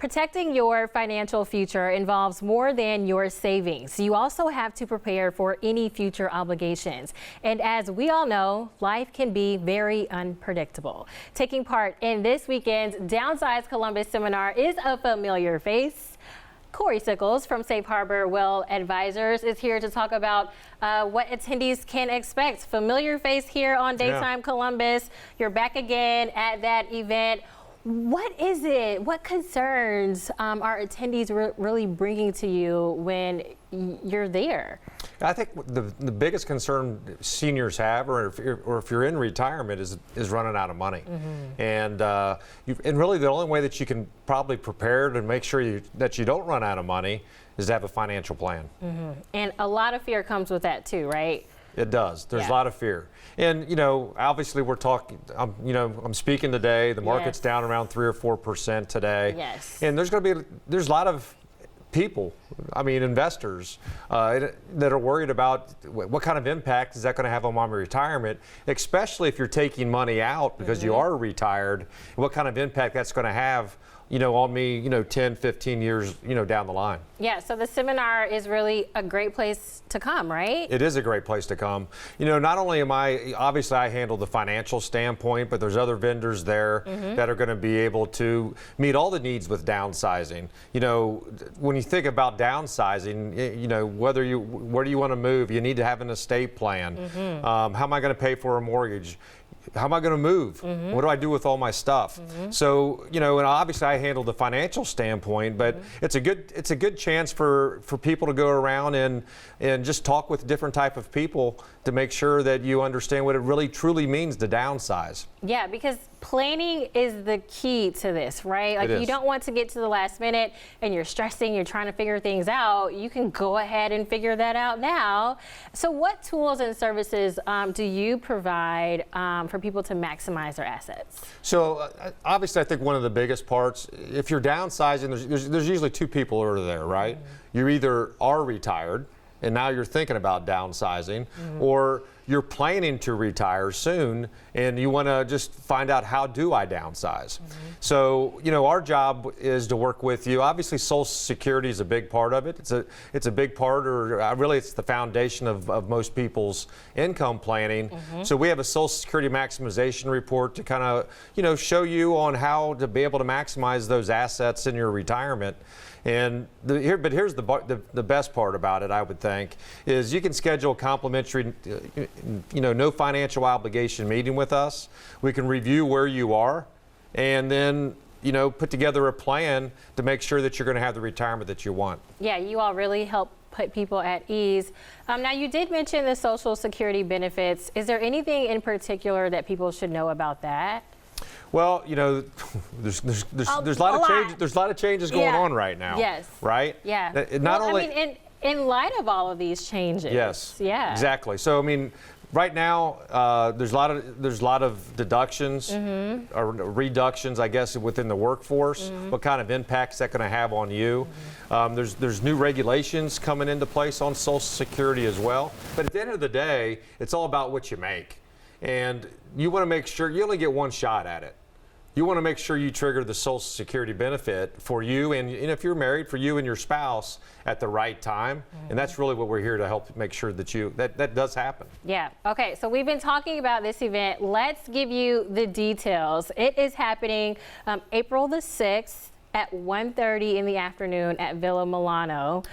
Protecting your financial future involves more than your savings. You also have to prepare for any future obligations. And as we all know, life can be very unpredictable. Taking part in this weekend's Downsize Columbus seminar is a familiar face. Cory Sickles from Safe Harbor Wealth Advisors is here to talk about what attendees can expect. Familiar face here on Daytime Columbus. You're back again at that event. What is it? What concerns are attendees really bringing to you when you're there? I think the biggest concern seniors have, or if you're in retirement, is running out of money. And really the only way that you can probably prepare to make sure that you don't run out of money is to have a financial plan. And a lot of fear comes with that too, right? It does. There's a lot of fear. And, obviously we're talking, I'm speaking today. The market's down around 3 or 4% today. Yes. And there's a lot of people, investors, that are worried about what kind of impact is that going to have on my retirement, especially if you're taking money out because you are retired, what kind of impact that's going to have on me, 10, 15 years, down the line. Yeah, so the seminar is really a great place to come, right? It is a great place to come. Not only obviously I handle the financial standpoint, but there's other vendors there that are going to be able to meet all the needs with downsizing. When you think about downsizing, where do you want to move? You need to have an estate plan. How am I going to pay for a mortgage? How am I going to move? What do I do with all my stuff? So, and obviously I handle the financial standpoint, but it's a good chance for people to go around and just talk with different type of people to make sure that you understand what it really truly means to downsize. Yeah, because planning is the key to this, right? Like you don't want to get to the last minute and you're stressing, you're trying to figure things out. You can go ahead and figure that out now. So what tools and services do you provide for people to maximize their assets? So obviously I think one of the biggest parts, if you're downsizing, there's usually two people who are there, right? You either are retired and now you're thinking about downsizing, or you're planning to retire soon and you want to just find out, how do I downsize? So, our job is to work with you. Obviously Social Security is a big part of it. It's a big part, or really it's the foundation of most people's income planning. So we have a Social Security maximization report to kind of, show you on how to be able to maximize those assets in your retirement. And here's the best part about it, I would think, is you can schedule a complimentary, no financial obligation meeting with us. We can review where you are, and then put together a plan to make sure that you're going to have the retirement that you want. Yeah, you all really help put people at ease. Now, you did mention the Social Security benefits. Is there anything in particular that people should know about that? Well, there's a lot of changes going on right now. Yes. Right? Yeah. In light of all of these changes. Yes. Yeah. Exactly. So right now there's a lot of deductions or reductions, I guess, within the workforce. What kind of impact is that going to have on you? There's new regulations coming into place on Social Security as well. But at the end of the day, it's all about what you make. And you want to make sure you only get one shot at it. You want to make sure you trigger the Social Security benefit for you, and if you're married, for you and your spouse at the right time. And that's really what we're here to help make sure that that does happen. Yeah. Okay, so we've been talking about this event. Let's give you the details. It is happening April the 6th. At 1:30 in the afternoon at Villa Milano.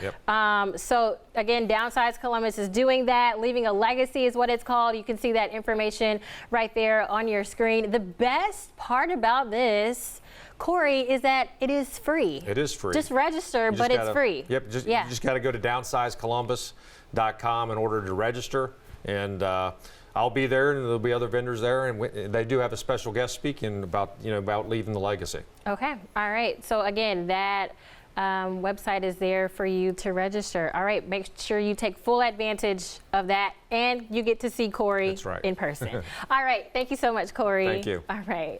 So again, Downsize Columbus is doing that. Leaving a legacy is what it's called. You can see that information right there on your screen. The best part about this, Cory, is that it is free. It is free. Just register, but it's free. Yep. You just got to go to downsizecolumbus.com in order to register, and I'll be there, and there'll be other vendors there, and they do have a special guest speaking about leaving the legacy. Okay. All right. So again, that website is there for you to register. All right. Make sure you take full advantage of that, and you get to see Cory in person. All right. Thank you so much, Cory. Thank you. All right.